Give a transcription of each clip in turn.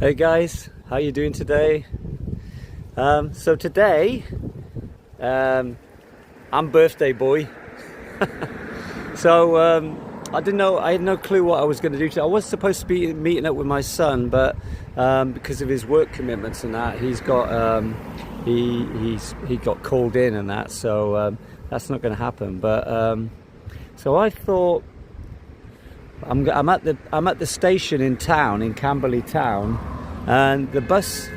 Hey guys, how you doing today? So today, I'm birthday boy. So I didn't know, I had no clue what I was going to do today. I was supposed to be meeting up with my son, but because of his work commitments and that, he's got he got called in and that, so that's not going to happen. But so I thought I'm at the station in town, in Camberley town, and the bus,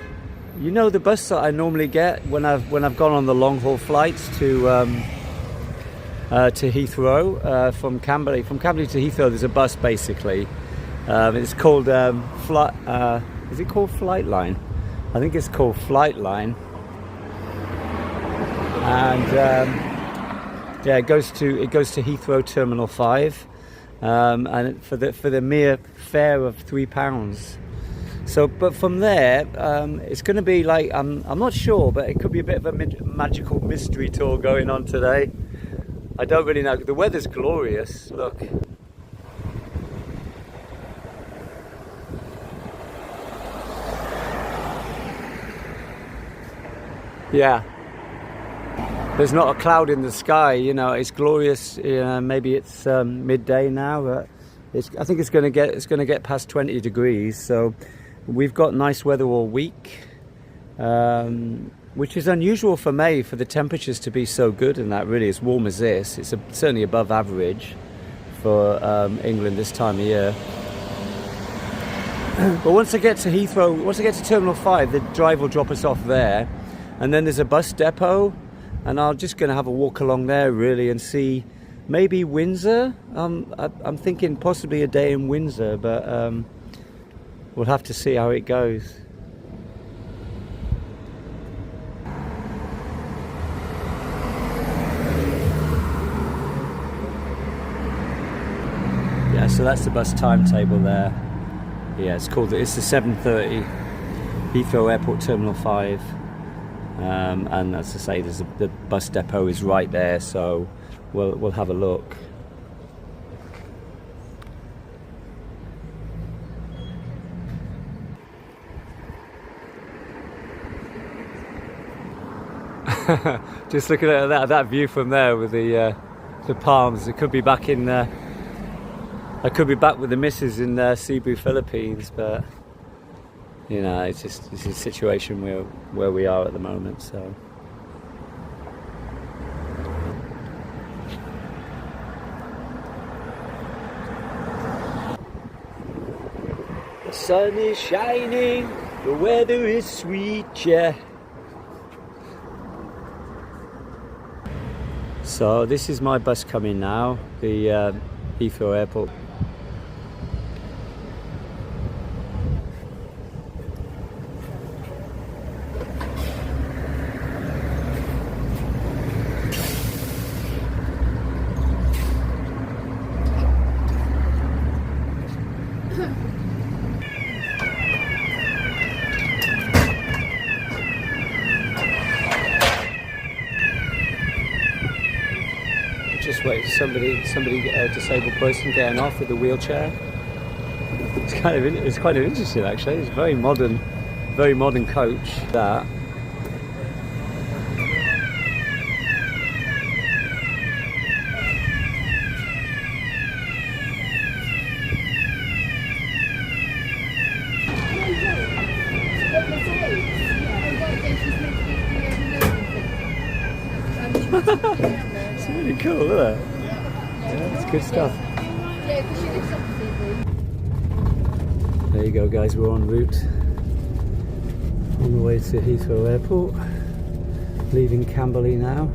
you know, the bus that I normally get when I've gone on the long haul flights to Heathrow, from Camberley to Heathrow. There's a bus basically. It's called is it called Flightline? I think it's called Flightline, and yeah, it goes to Heathrow Terminal 5. And for the mere fare of £3. So, but from there, it's going to be like, I'm not sure, but it could be a bit of a magical mystery tour going on today. I don't really know. The weather's glorious. Look. Yeah. There's not a cloud in the sky, you know. It's glorious. Maybe it's midday now, but I think it's going to get past 20 degrees. So we've got nice weather all week, which is unusual for May, for the temperatures to be so good and that. Really, as warm as this, it's certainly above average for England this time of year. But once I get to Heathrow, once I get to Terminal 5, the drive will drop us off there, and then there's a bus depot. And I'm just going to have a walk along there really and see maybe Windsor. I'm thinking possibly a day in Windsor, but we'll have to see how it goes. Yeah, so that's the bus timetable there. Yeah, it's the 7:30 Heathrow Airport Terminal 5. And as I say, the bus depot is right there, so we'll have a look. Just looking at that view from there with the palms. It could be back in. I could be back with the missus in Cebu, Philippines, but. You know, it's a situation where we are at the moment, so. The sun is shining, the weather is sweet, yeah. So this is my bus coming now, the Heathrow Airport. Just wait for somebody, a disabled person getting off with a wheelchair. It's kind of interesting actually. It's a very modern coach. That. It's really cool, isn't it? Yeah, it's good stuff. There you go, guys. We're en route on the way to Heathrow Airport, leaving Camberley now.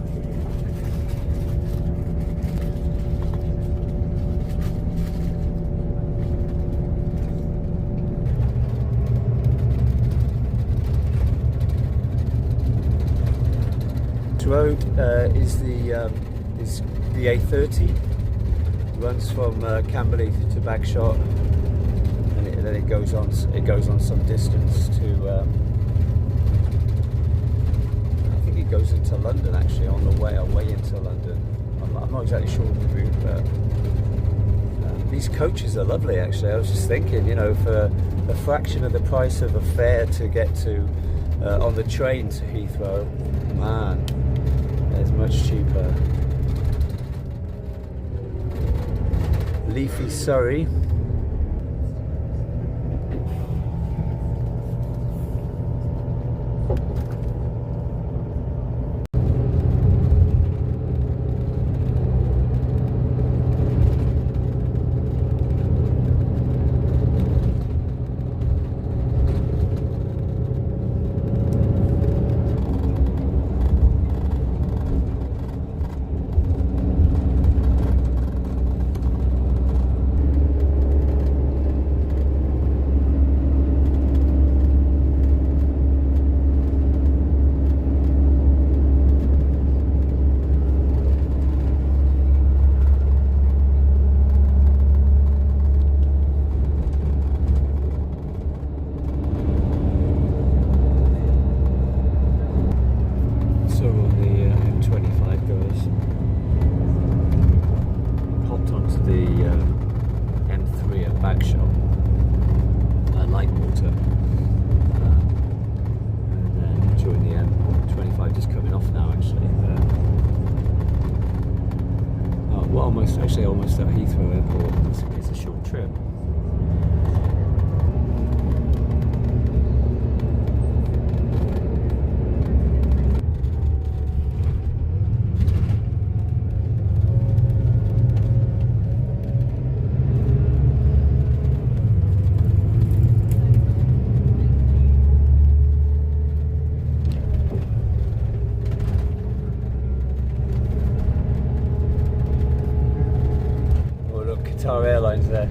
Road is the A30. Runs from Camberley to Bagshot, and then it goes on some distance to. I think it goes into London actually on the way into London. I'm not exactly sure of the route, but these coaches are lovely. Actually, I was just thinking, you know, for a fraction of the price of a fare to get to on the train to Heathrow, man, it's much cheaper. Leafy Surrey. Almost at Heathrow Airport. It's a short trip. Qatar Airlines there.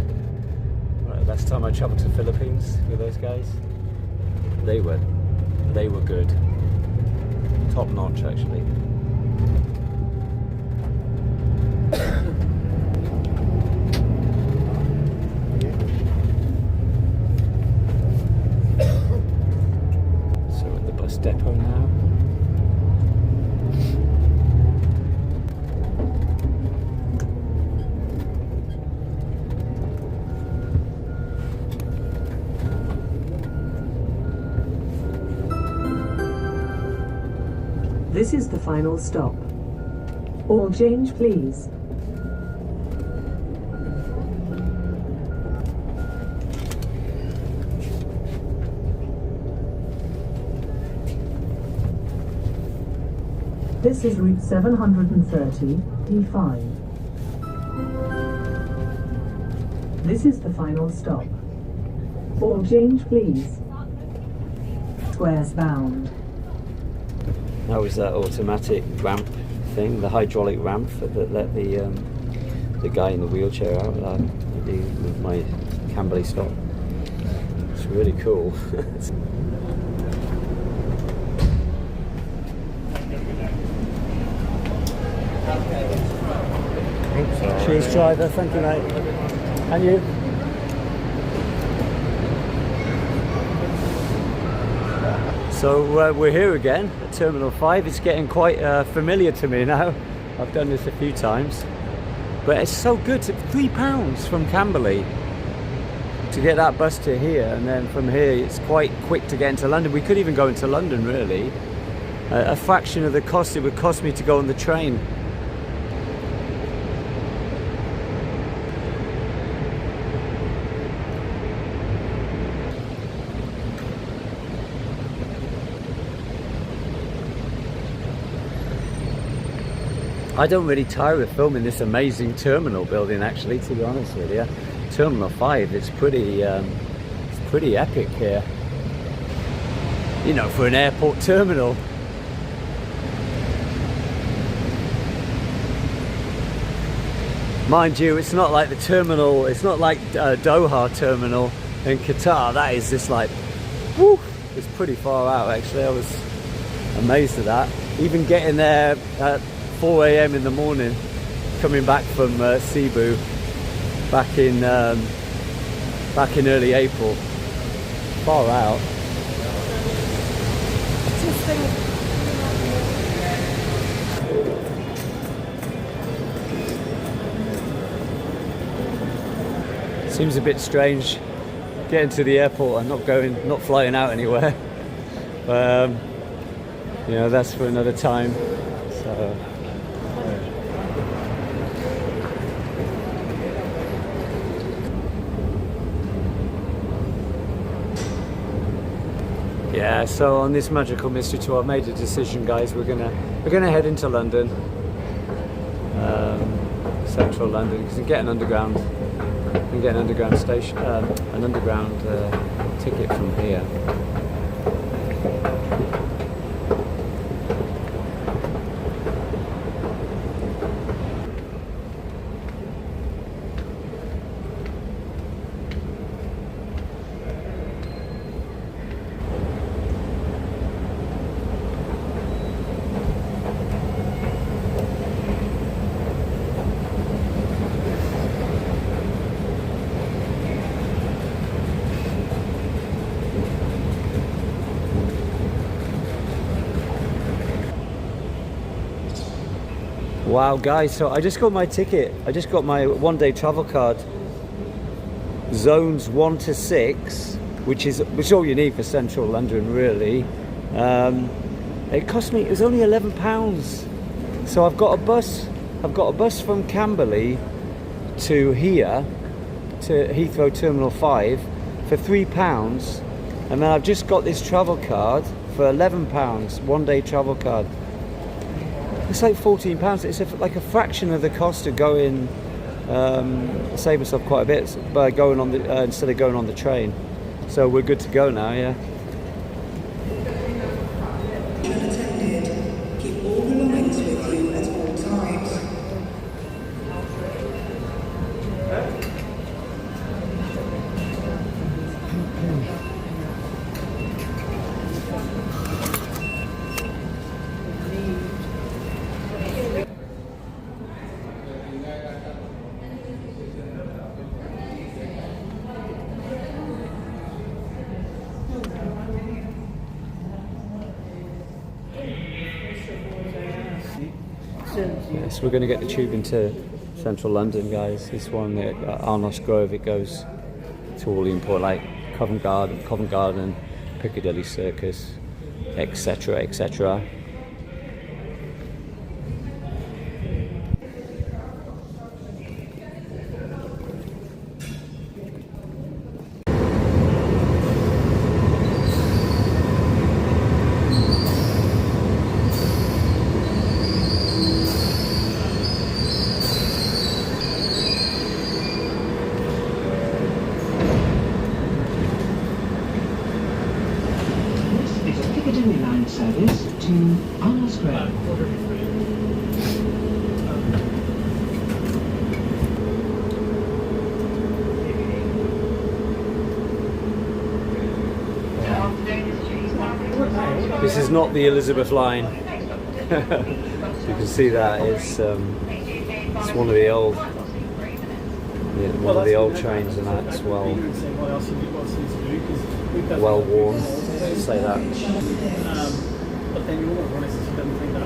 Right, last time I travelled to Philippines with those guys, they were good, top notch actually. So we're at the bus depot now. This is the final stop. All change, please. This is route 730, D5. This is the final stop. All change, please. Squares bound. That was that automatic ramp thing, the hydraulic ramp that let the guy in the wheelchair out with my Camberley stop. It's really cool. Cheers, driver. Thank you, mate. And you. So we're here again at Terminal 5. It's getting quite familiar to me now. I've done this a few times. But it's so good. It's £3 from Camberley to get that bus to here. And then from here, it's quite quick to get into London. We could even go into London, really. A fraction of the cost it would cost me to go on the train. I don't really tire of filming this amazing terminal building, actually, to be honest with you. Terminal 5, it's pretty epic here. You know, for an airport terminal. Mind you, it's not like the terminal, it's not like Doha terminal in Qatar. That is just like, woo, it's pretty far out, actually. I was amazed at that. Even getting there at 4 AM in the morning, coming back from Cebu back in early April. Far out. Seems a bit strange getting to the airport and not flying out anywhere. But you know, that's for another time. So. Yeah, so on this magical mystery tour, I've made a decision, guys. We're gonna head into London, central London, because you can get an underground station, an underground ticket from here. Wow, guys, so I just got my ticket. I just got my one-day travel card. Zones 1 to 6, which is all you need for central London, really. It cost me, it was only £11. So I've got a bus from Camberley to here, to Heathrow Terminal 5 for £3. And then I've just got this travel card for £11, one-day travel card. It's like £14. It's like a fraction of the cost of going. Save myself quite a bit by going on the instead of going on the train. So we're good to go now. Yeah. Keep all belongings with you at all times. Yes, we're going to get the tube into central London, guys. This one at Arnos Grove, it goes to all the important, like Covent Garden, Piccadilly Circus, etc., etc. Piccadilly line service to Arnos Grove. This is not the Elizabeth line. You can see that it's one of the old, trains, and that's well worn. Say that. But then you want to run it, so you don't think that.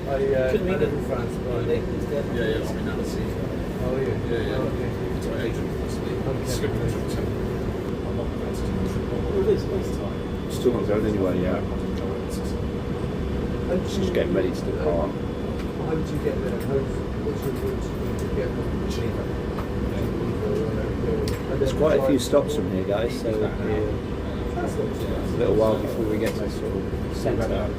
I lived in France, but I lived instead. Yeah, yeah, I'm in Annecy. Oh, yeah. It's my agent, actually. Skipping the trip. I'm not going to this time. Still not going anywhere yet. Just getting ready to depart. How did you get there? What's your route to get Geneva? There's quite a few stops from here, guys, so a little while before we get to sort of central London.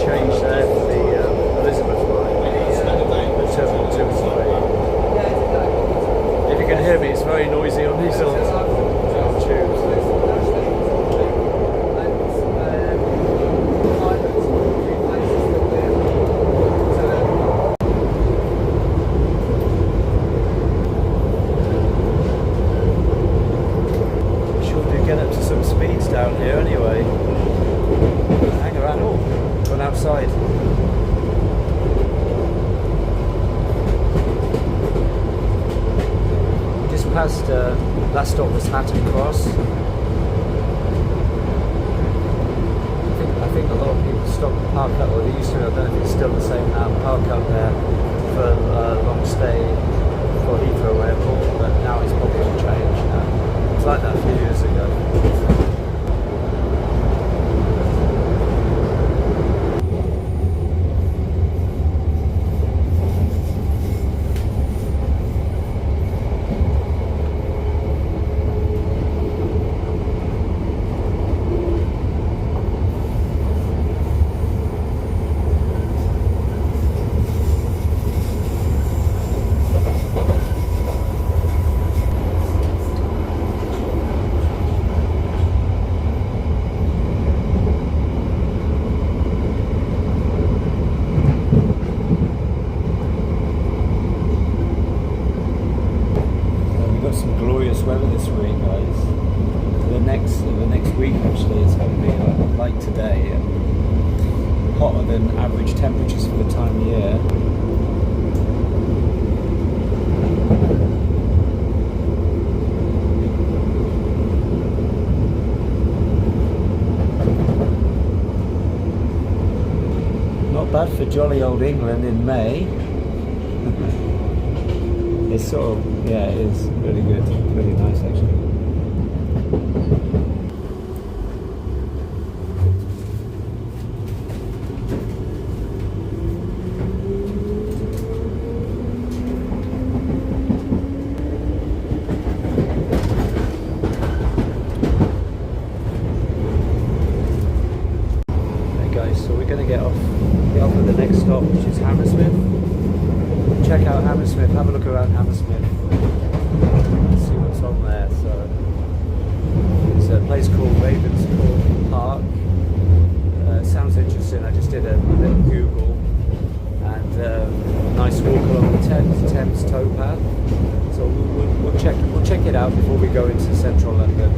Change there for the Elizabeth line. If you can hear me, it's very noisy on these tubes. Down here anyway. Hang around. Oh, gone outside. Just past, last stop was Hatton Cross. I think a lot of people stop and park up, or they used to, I don't know if it's still the same now, park up there for a long stay for Heathrow Airport, but now it's probably all changed now. It's like that a few years ago. Weather this week, guys. The next week actually is going to be like today, and hotter than average temperatures for the time of year. Not bad for jolly old England in May. It's sort of, yeah, it is really good, really nice actually. Hey guys, so we're going to get off at the next stop, which is Hammersmith. Check out Hammersmith, have a look around Hammersmith, see what's on there. So it's a place called Ravenscourt Park. Sounds interesting. I just did a little Google, and nice walk along the Thames towpath. So we'll check it out before we go into central London.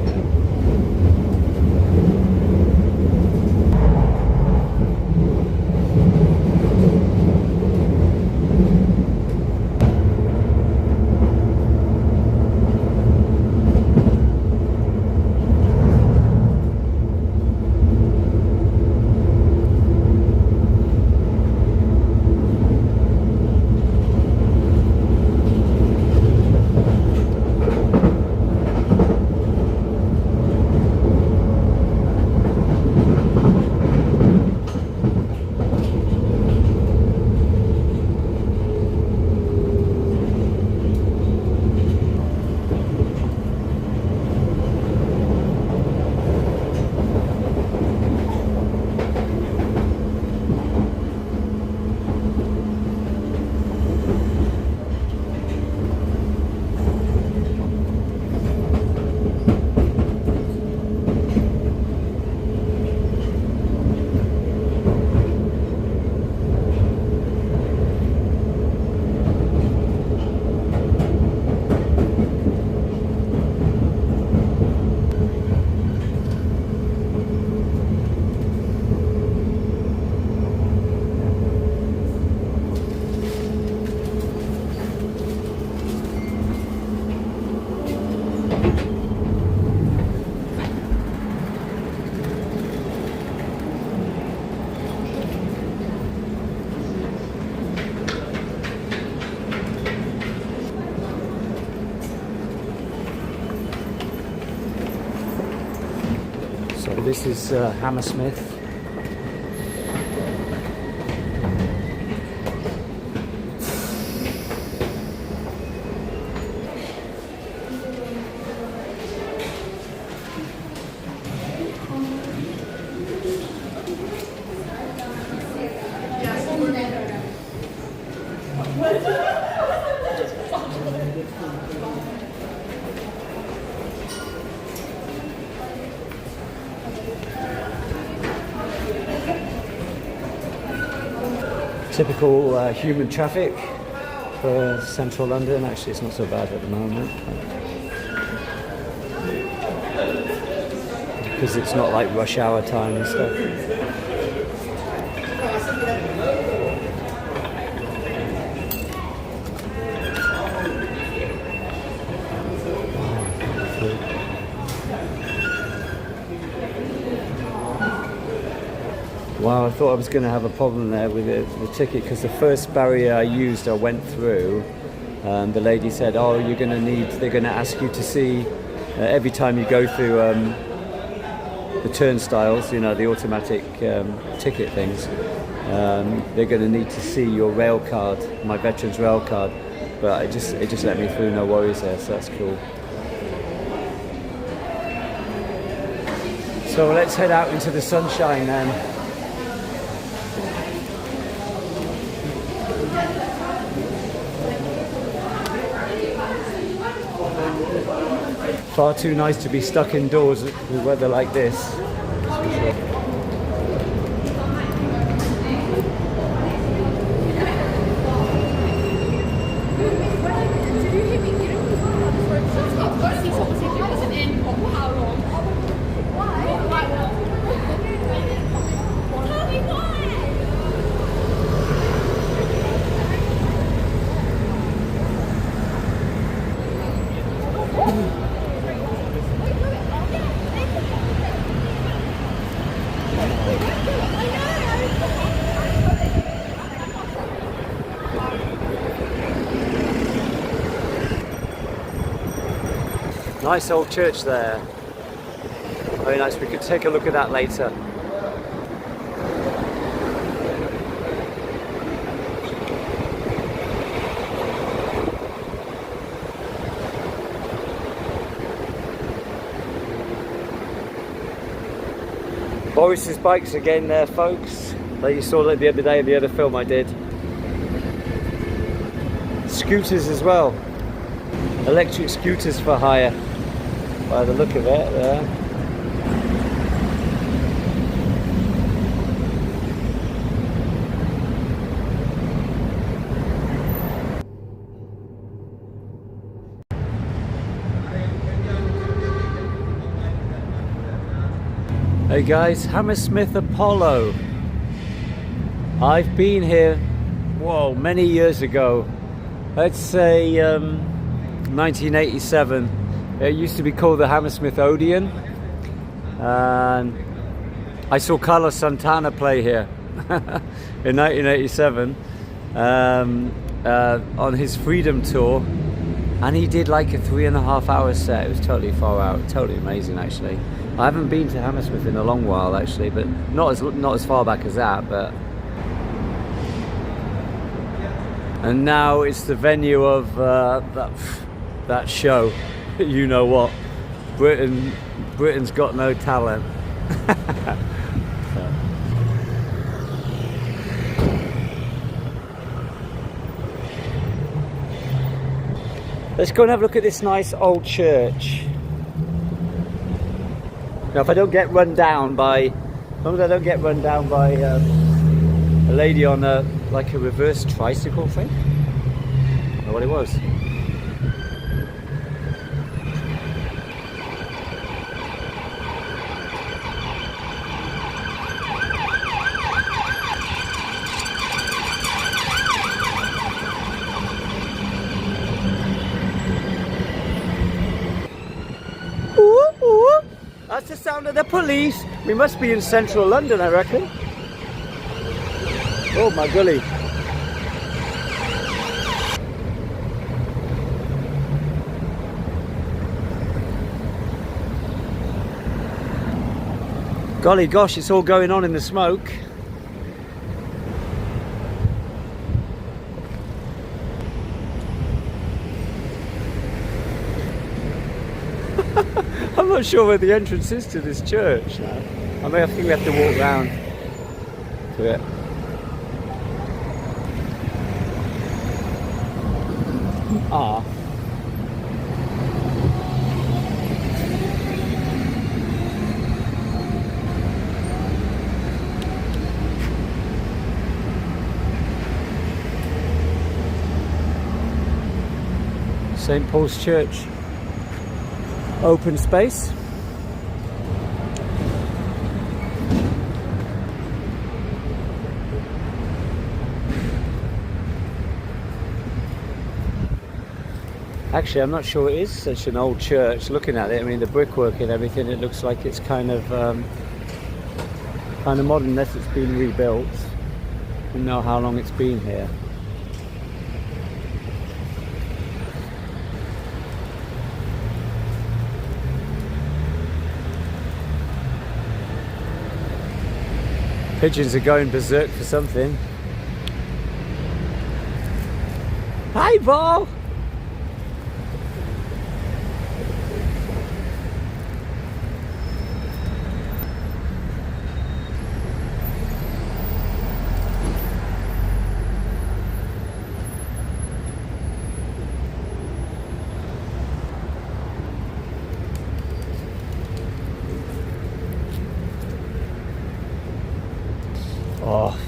So this is Hammersmith. Typical human traffic for central London. Actually, it's not so bad at the moment because it's not like rush hour time and stuff. Wow, I thought I was going to have a problem there with the ticket, because the first barrier I used, I went through, and the lady said, "Oh, they're going to ask you to see every time you go through the turnstiles, you know, the automatic ticket things. They're going to need to see your rail card, my veterans rail card." But it just let me through, no worries there, so that's cool. So let's head out into the sunshine then. Far too nice to be stuck indoors with weather like this. Nice old church there. Very nice. We could take a look at that later. Boris's bikes again there, folks. Like you saw the other day in the other film I did. Scooters as well. Electric scooters for hire. By the look of it there. Hey guys, Hammersmith Apollo. I've been here, whoa, many years ago. Let's say 1987. It used to be called the Hammersmith Odeon, and I saw Carlos Santana play here in 1987 on his Freedom Tour, and he did like a 3.5 hour set. It was totally far out, totally amazing actually. I haven't been to Hammersmith in a long while actually, but not as far back as that. But and now it's the venue of that show. You know what? Britain's Got No Talent. Let's go and have a look at this nice old church. Now, if I don't get run down by, as long as I don't get run down by a lady on like a reverse tricycle thing. I don't know what it was. That's the sound of the police. We must be in central London, I reckon. Oh my golly. Golly gosh, it's all going on in the smoke. I'm not sure where the entrance is to this church now. I think we have to walk round to it. Ah. St. Paul's Church. Open space. Actually, I'm not sure it is such an old church. Looking at it, I mean, the brickwork and everything, it looks like it's kind of kind of modern unless it's been rebuilt. You know how long it's been here. Pigeons are going berserk for something. Hi, Paul! Oh,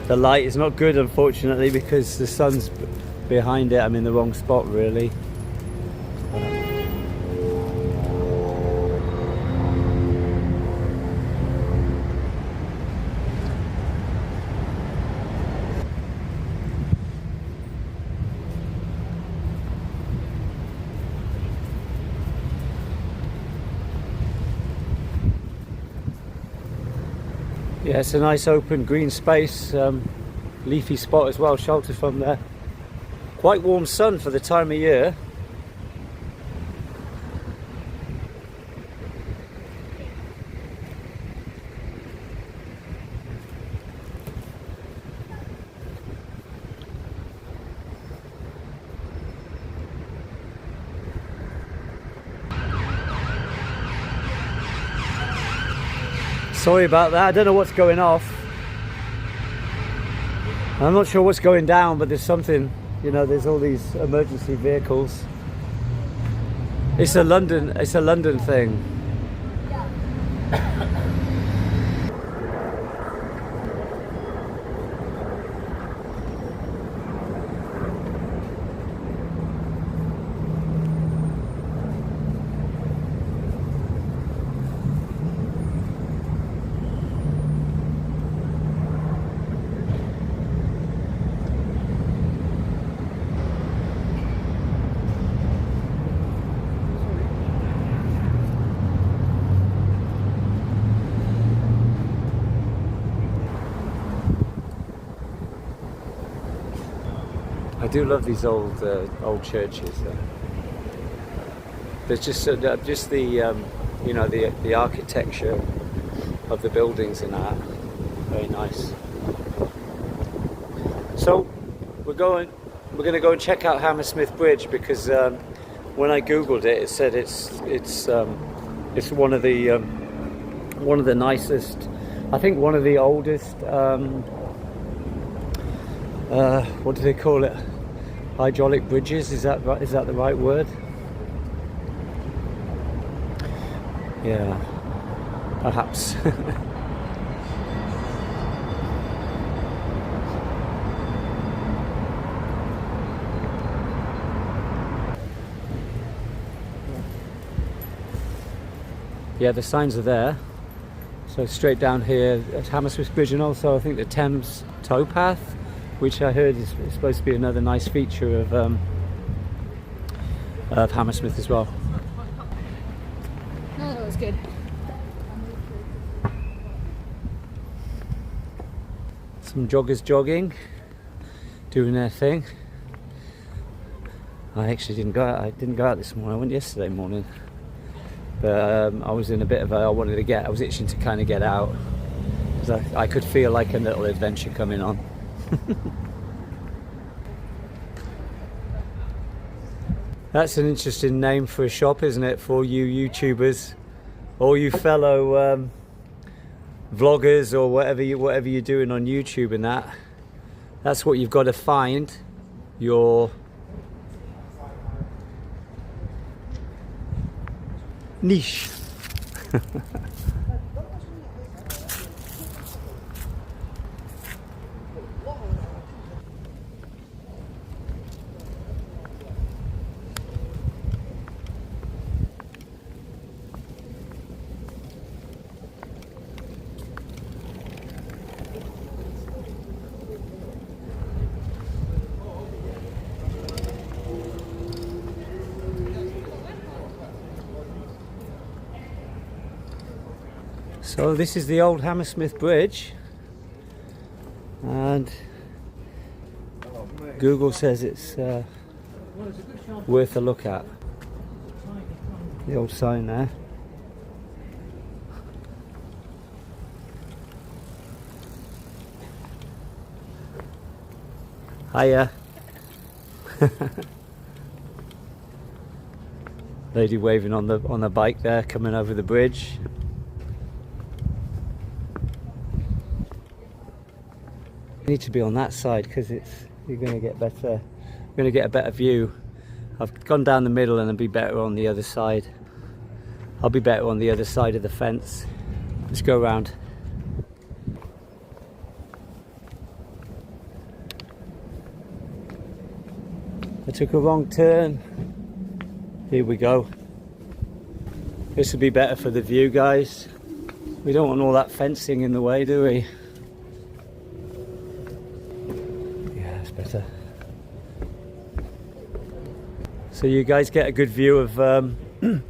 the light is not good, unfortunately, because the sun's behind it. I'm in the wrong spot, really. Yeah, it's a nice open green space, leafy spot as well, sheltered from there. Quite warm sun for the time of year. Sorry about that, I don't know what's going off. I'm not sure what's going down, but there's something, you know, there's all these emergency vehicles. It's a London thing. I do love these old churches. There's just the you know, the architecture of the buildings and that, very nice. So we're going to go and check out Hammersmith Bridge, because when I googled it, it said it's one of the nicest, I think one of the oldest. What do they call it? Hydraulic bridges, is that right? Is that the right word? Yeah, perhaps. Yeah, the signs are there. So straight down here at Hammersmith Bridge, and also I think the Thames towpath, which I heard is supposed to be another nice feature of Hammersmith as well. No, that was good. Some joggers jogging, doing their thing. I actually didn't go out. I didn't go out this morning. I went yesterday morning, but I was in a bit of a. I was itching to kind of get out, because I could feel like a little adventure coming on. That's an interesting name for a shop, isn't it, for you YouTubers, or you fellow vloggers, or whatever you're doing on YouTube and that. That's what you've got to find, your niche. So this is the old Hammersmith Bridge, and Google says it's worth a look at. The old sign there. Hiya. Lady waving on the bike there, coming over the bridge. You need to be on that side because you're going to get a better view. I've gone down the middle and I'll be better on the other side. I'll be better on the other side of the fence. Let's go around. I took a wrong turn. Here we go. This would be better for the view, guys. We don't want all that fencing in the way, do we? Yeah, it's better. So you guys get a good view of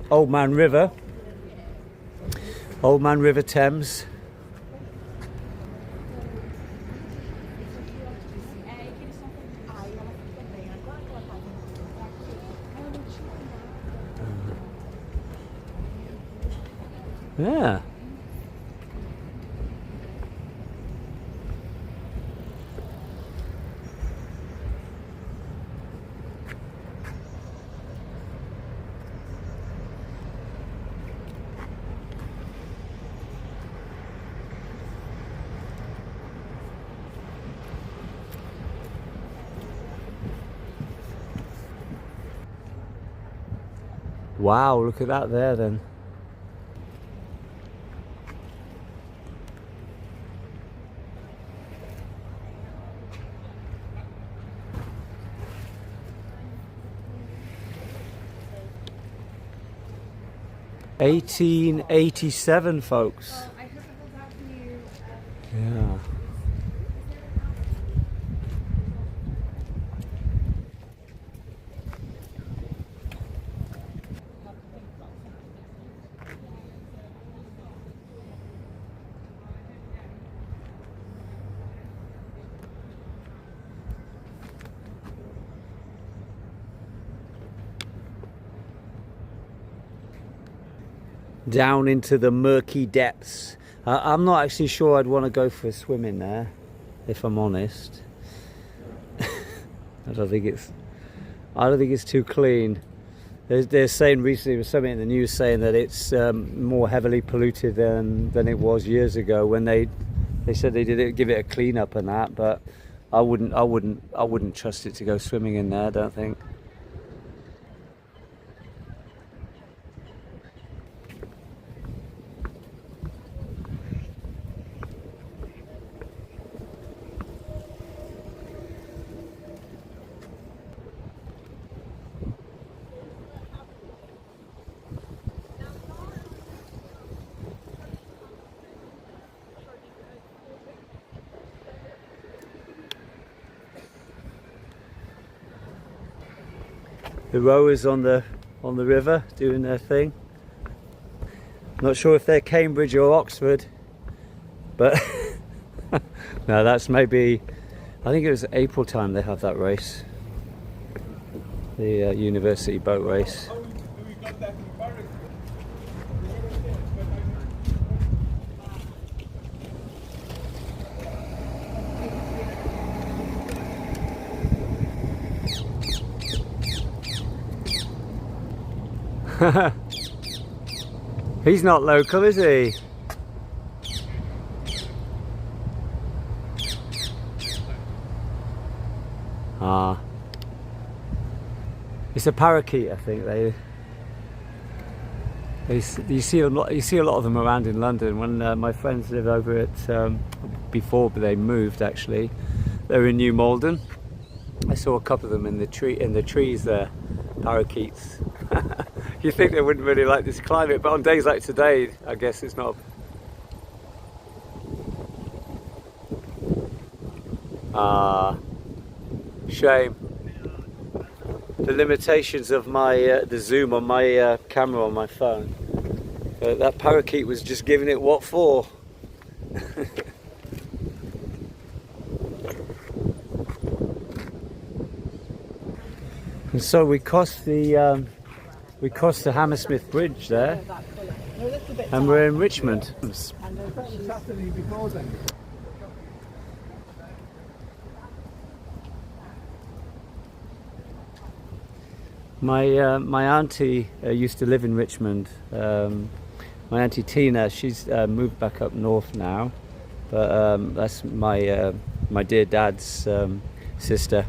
Old Man River. Old Man River Thames. Yeah. Wow, look at that there then. $1887, folks. Yeah. Down into the murky depths. I'm not actually sure I'd want to go for a swim in there, if I'm honest. I don't think it's too clean. They're saying recently, there was something in the news saying that it's more heavily polluted than it was years ago when they said they did give it a clean up and that. But I wouldn't trust it to go swimming in there. I don't think. The rowers on the river doing their thing. Not sure if they're Cambridge or Oxford, but no, that's maybe, I think it was April time they have that race, the university boat race. He's not local, is he? Ah, it's a parakeet, I think. You see a lot of them around in London. When my friends live over at before they moved, actually, they were in New Malden. I saw a couple of them in the trees there, parakeets. You think they wouldn't really like this climate, but on days like today, I guess it's not. Shame. The limitations of my the zoom on my camera on my phone. But that parakeet was just giving it what for. And so we crossed the Hammersmith Bridge there, and we're in Richmond. My auntie used to live in Richmond. My auntie Tina, she's moved back up north now, but that's my dear dad's sister,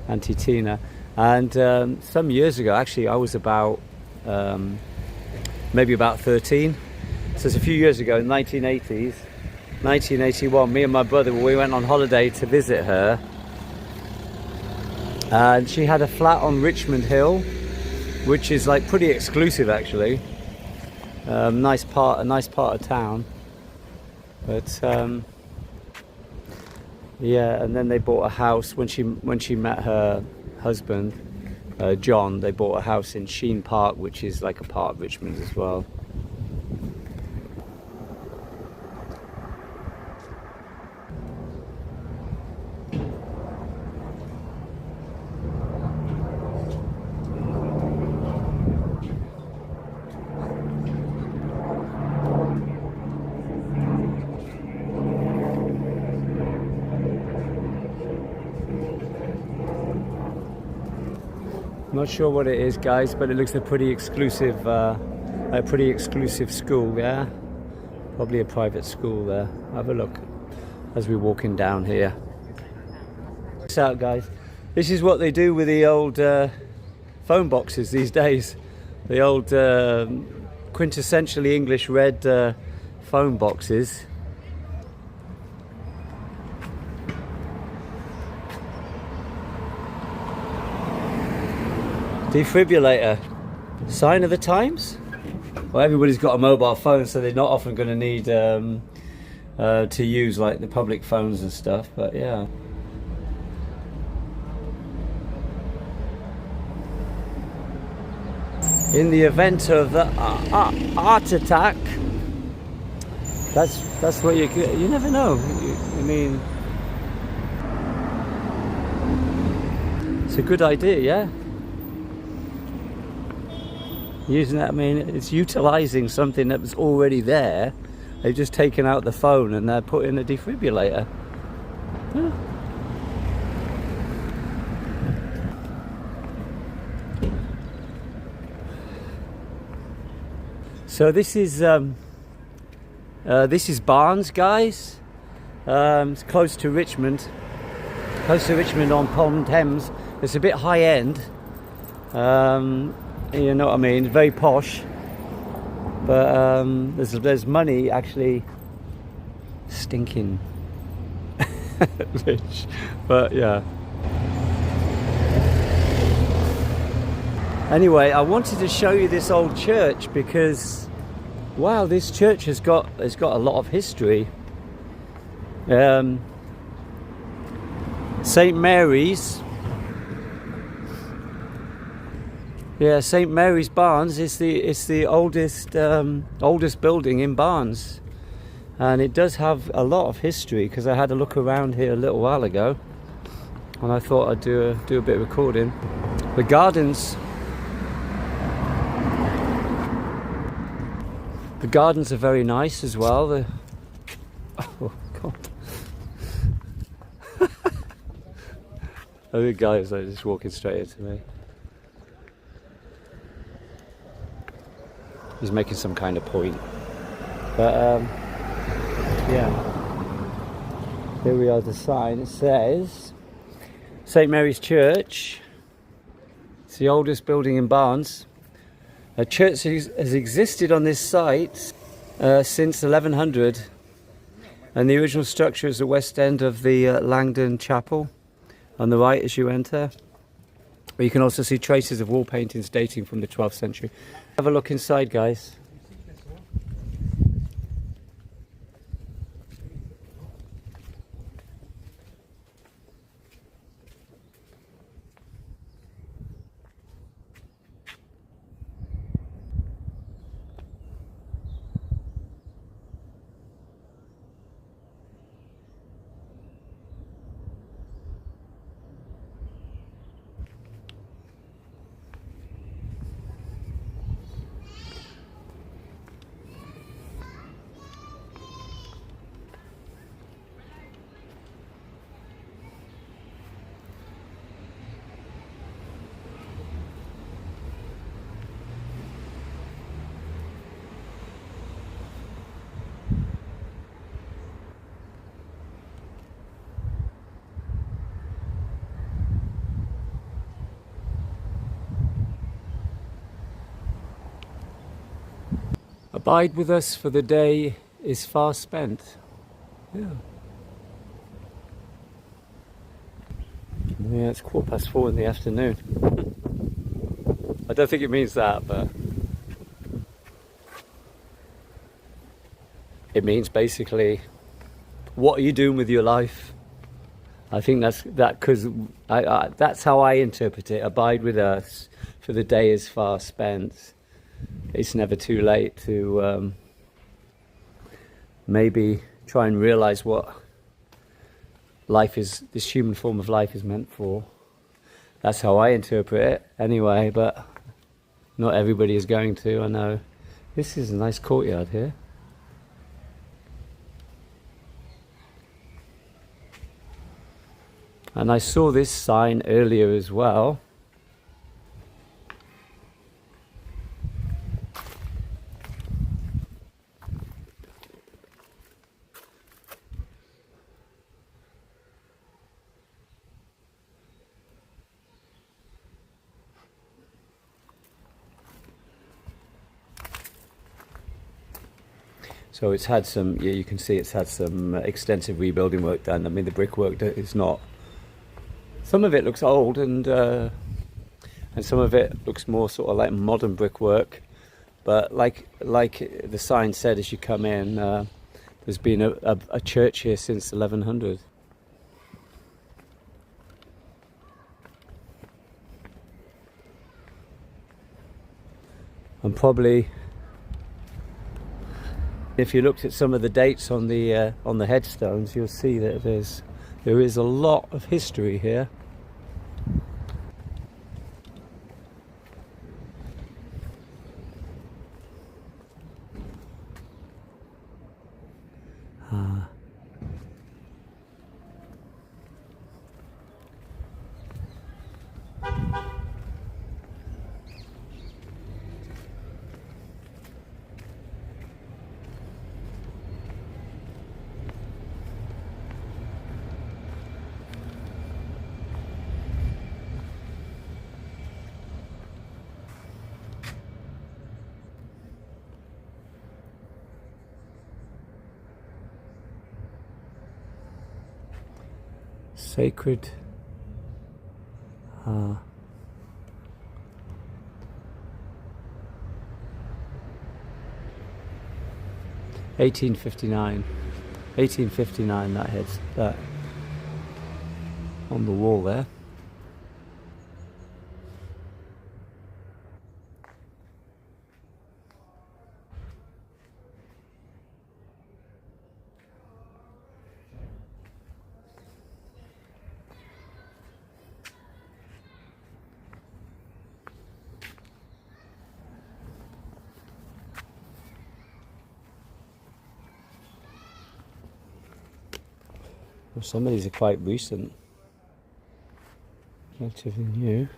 Auntie Tina. And some years ago, actually, I was about maybe about 13. So it's a few years ago, in 1980s, 1981. Me and my brother, we went on holiday to visit her. And she had a flat on Richmond Hill, which is like pretty exclusive actually. A nice part of town. But yeah, and then they bought a house when she met her husband, John. They bought a house in Sheen Park, which is like a part of Richmond as well. Not sure what it is, guys, but it looks a pretty exclusive school. Yeah, probably a private school there. Have a look as we're walking down here. Check this out, guys. This is what they do with the old phone boxes these days. The old quintessentially English red phone boxes. Defibrillator, sign of the times. Well, everybody's got a mobile phone, so they're not often going to need to use like the public phones and stuff. But yeah. In the event of the heart attack, that's what you never know. I mean, it's a good idea, yeah. Using that, I mean, it's utilizing something that was already there. They've just taken out the phone and they're putting a defibrillator. Yeah. So this is Barnes, guys. It's close to Richmond on Pond Thames. It's a bit high end. You know what I mean? Very posh, but there's money actually stinking rich. But yeah. Anyway, I wanted to show you this old church because, wow, this church has got a lot of history. St. Mary's. Yeah, St. Mary's Barnes is the oldest building in Barnes, and it does have a lot of history because I had a look around here a little while ago, and I thought I'd do a bit of recording. The gardens are very nice as well. Oh God! Oh, the guys are just walking straight into me. He's making some kind of point, but yeah, here we are. The sign, it says St. Mary's Church. It's the oldest building in Barnes. A church has existed on this site since 1100, and the original structure is the west end of the Langdon Chapel on the right as you enter. But you can also see traces of wall paintings dating from the 12th century. Have a look inside, guys. Abide with us, for the day is far spent. Yeah. Yeah, it's 4:15 in the afternoon. I don't think it means that, but it means basically, what are you doing with your life? I think because that's how I interpret it. Abide with us, for the day is far spent. It's never too late to maybe try and realize what life is, this human form of life is meant for. That's how I interpret it anyway, but not everybody is going to, I know. This is a nice courtyard here. And I saw this sign earlier as well. So it's had some, yeah, you can see it's had some extensive rebuilding work done. I mean, the brickwork is not, some of it looks old, and some of it looks more sort of like modern brickwork. But like the sign said as you come in, there's been a church here since 1100. And probably, if you looked at some of the dates on the headstones, you'll see that there is a lot of history here. Sacred 1859, that heads that on the wall there. Well, some of these are quite recent, relatively new.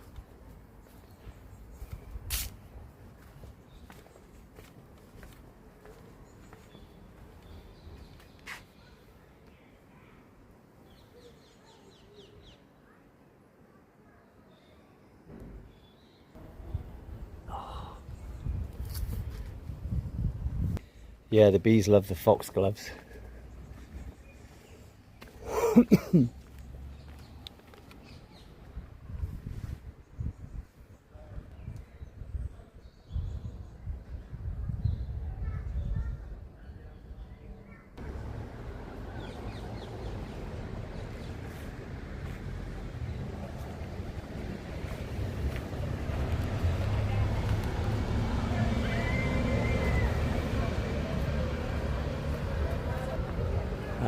Yeah, the bees love the foxgloves.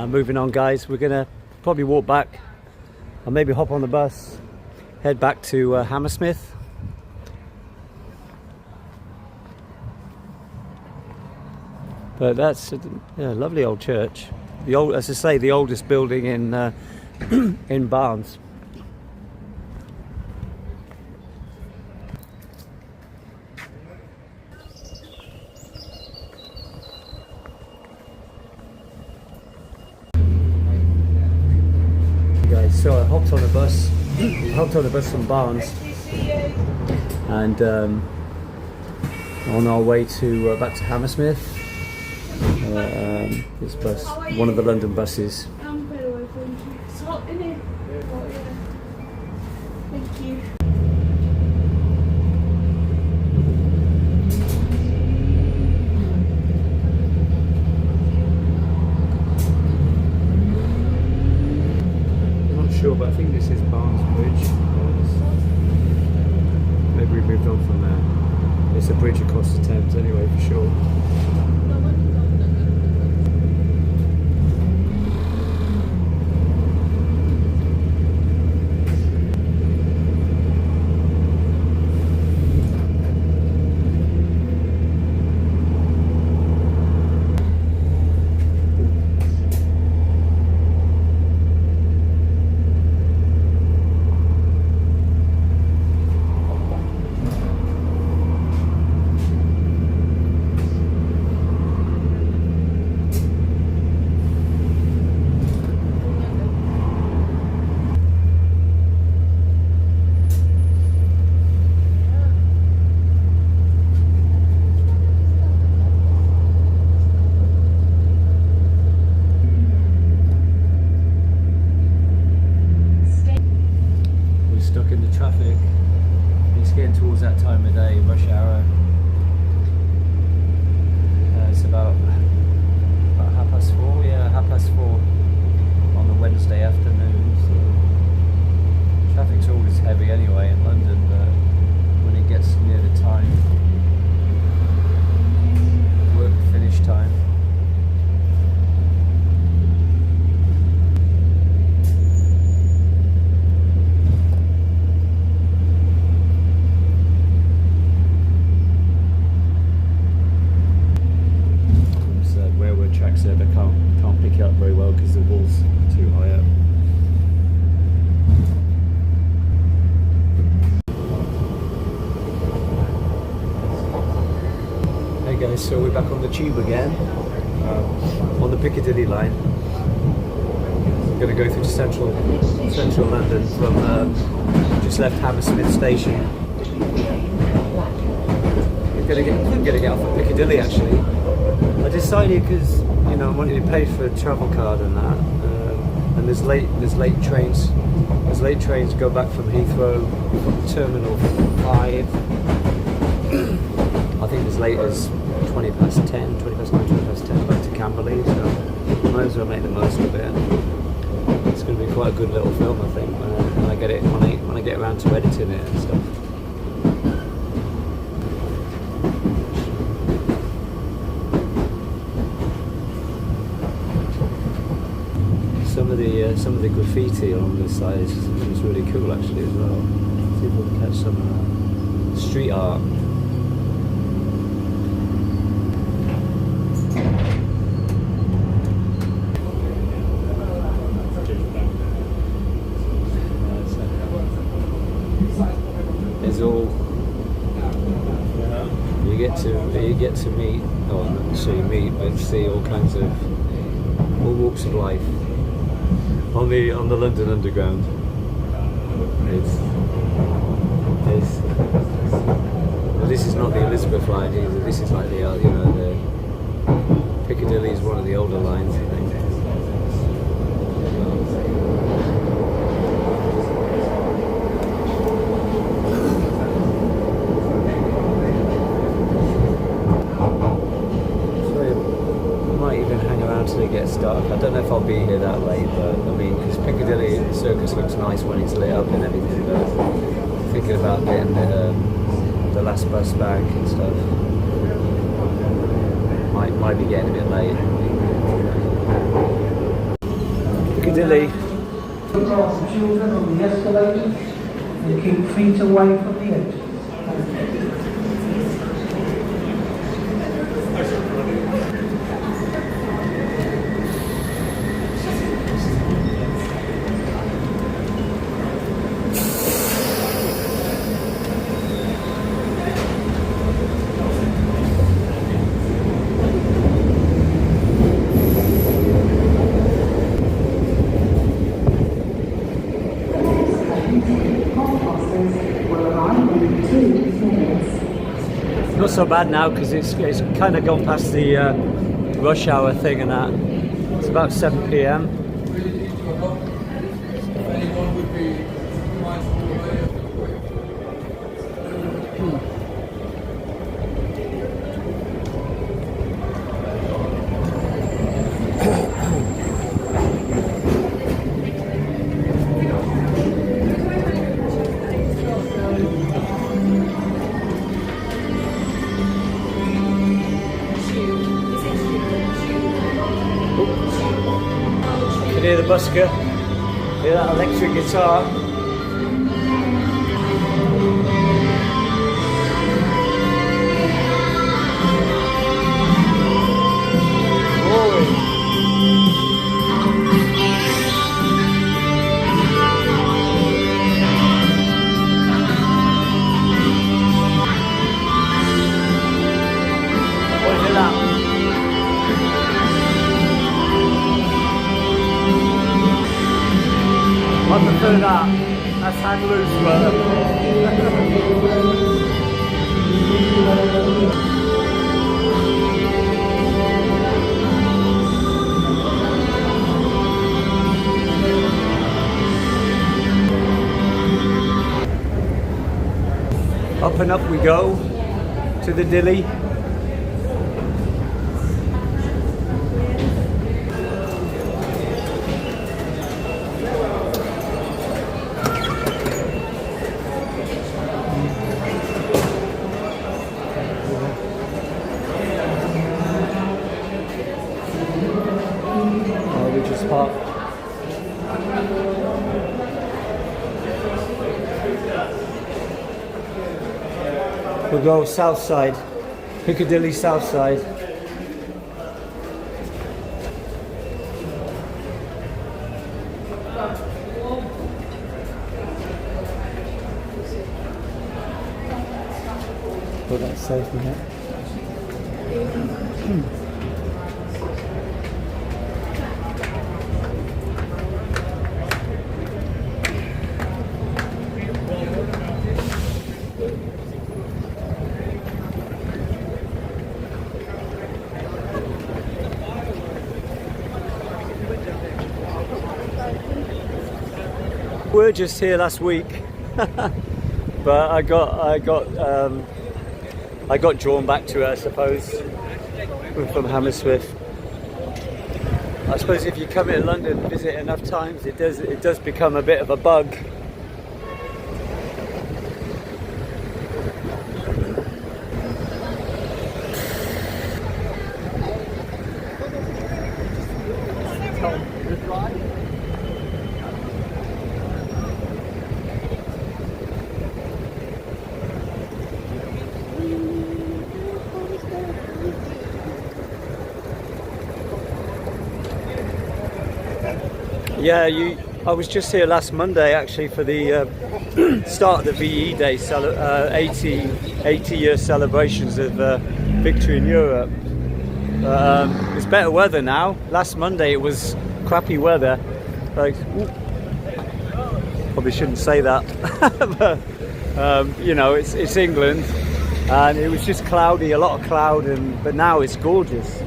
Moving on, guys, we're gonna probably walk back, or maybe hop on the bus, head back to Hammersmith. But that's a lovely old church. The old, as I say, the oldest building in in Barnes. So I hopped on a bus, from Barnes, and on our way to back to Hammersmith. This bus, one of the London buses. I'm very well, thank you. It's hot in here. Oh, yeah. Thank you. I'm not sure, but I think this is Barnes Bridge. Maybe we moved on from there. It's a bridge across the Thames anyway, for sure. Stuck in the traffic. It's getting towards that time of day, rush hour. It's about 4:30, yeah, 4:30 on the Wednesday afternoon. So traffic's always heavy anyway in London, but when it gets near the time, work finish time. Tracks there, but can't pick it up very well because the wall's too high up. Hey guys, so we're back on the tube again, on the Piccadilly line. We're going to go through to central London from just left Hammersmith station. I'm going to get off at Piccadilly actually. I decided because I wanted to pay for a travel card and that, and there's late trains. There's late trains go back from Heathrow, from Terminal 5. I think as late as 20 past 10 back to Camberley. So might as well make the most of it. It's going to be quite a good little film, I think, when I get around to editing it and stuff. Some of the graffiti along the side is really cool actually as well. See if we can catch some street art. It's all you get to meet, or not so you meet, but see all kinds of all walks of life. On the London Underground, this is not the Elizabeth line either. This is like the Piccadilly is one of the older lines, I think. Until it gets dark. I don't know if I'll be here that late, but I mean, because Piccadilly Circus looks nice when it's lit up and everything, but I'm thinking about getting the last bus back and stuff. Might be getting a bit late. Piccadilly. Put off the children on the escalators and keep feet away from the edge. Will arrive in so bad now because it's kind of gone past the rush hour thing and that. It's about 7 p.m. Hear the busker, hear that electric guitar. What is it that? I prefer that. That's hand loose Up and up we go to the Dilly. We'll go south side, Piccadilly south side. Put that safe in here. We were just here last week, but I got drawn back to it, I suppose. We're from Hammersmith. I suppose if you come into London and visit enough times, it does become a bit of a bug. Yeah, I was just here last Monday actually for the start of the VE Day 80-year celebrations of victory in Europe. It's better weather now. Last Monday it was crappy weather. Like, probably shouldn't say that, but you know, it's England, and it was just cloudy, a lot of cloud, but now it's gorgeous.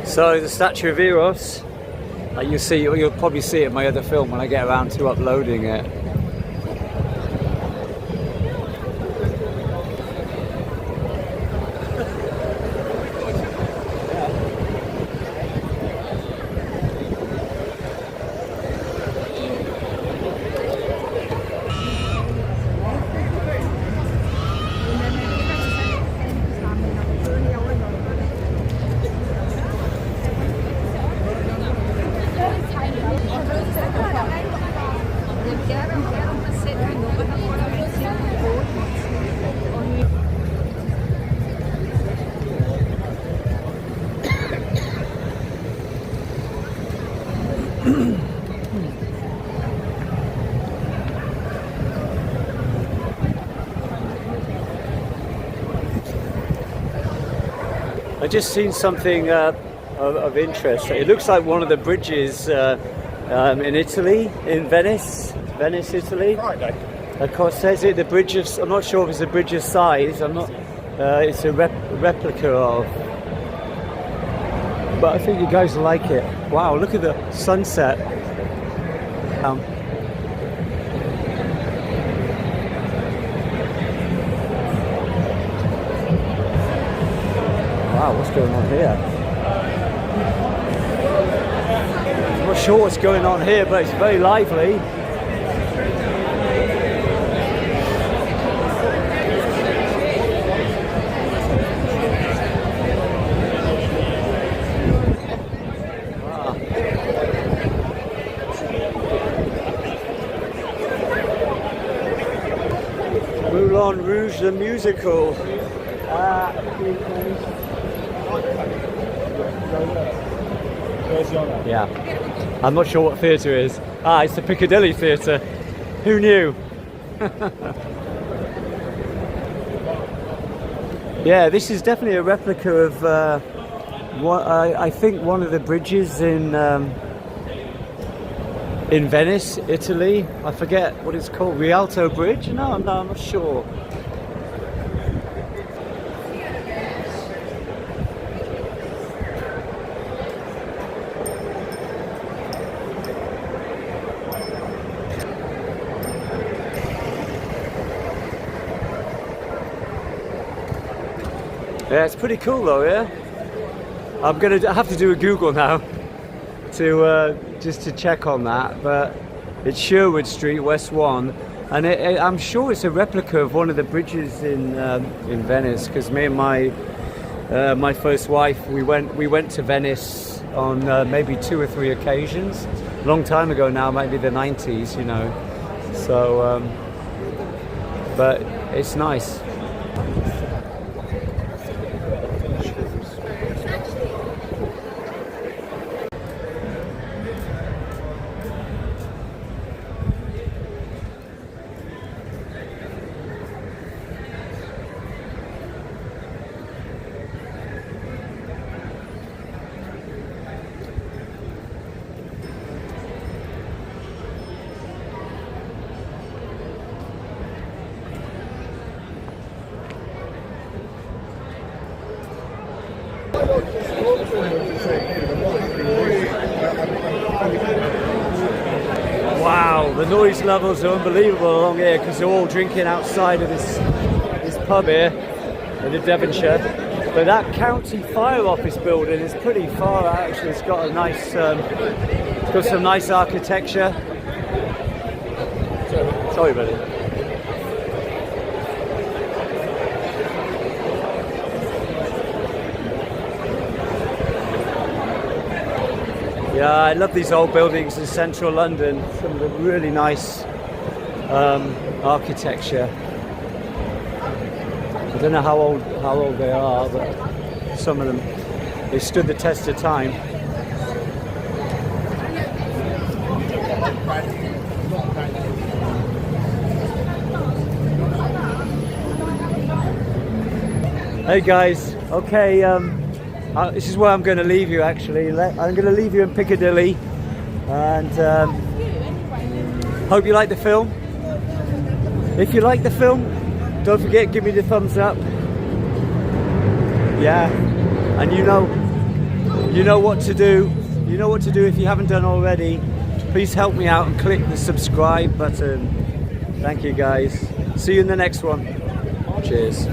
So the statue of Eros, you'll probably see it in my other film when I get around to uploading it. I just seen something of interest. It looks like one of the bridges in Italy, in Venice, Italy. Of course, says it the bridge of. I'm not sure if it's a bridge of size. I'm not. It's a replica of. But I think you guys will like it. Wow! Look at the sunset. Wow, what's going on here? I'm not sure what's going on here, but it's very lively. Moulin Rouge the musical. Yeah, I'm not sure what theatre is. It's the Piccadilly Theatre. Who knew? Yeah, this is definitely a replica of I think one of the bridges in Venice, Italy. I forget what it's called. Rialto Bridge? No, I'm not sure. Yeah, it's pretty cool though, yeah? I'm gonna have to do a Google now to just to check on that, but it's Sherwood Street, West 1, and I'm sure it's a replica of one of the bridges in Venice, because me and my first wife, we went to Venice on maybe 2 or 3 occasions, a long time ago now, maybe the 90s, you know, so but it's nice. Wow, the noise levels are unbelievable along here because they're all drinking outside of this pub here in the Devonshire. But that county fire office building is pretty far out. Actually, it's got a nice, it's got some nice architecture. Sorry, buddy. Yeah, I love these old buildings in central London. Some of the really nice architecture. I don't know how old they are, but some of them, they stood the test of time. Hey guys, okay. This is where I'm going to leave you actually. I'm going to leave you in Piccadilly, and hope you like the film. If you like the film, don't forget, give me the thumbs up. Yeah, and you know what to do. You know what to do if you haven't done already. Please help me out and click the subscribe button. Thank you guys. See you in the next one. Cheers.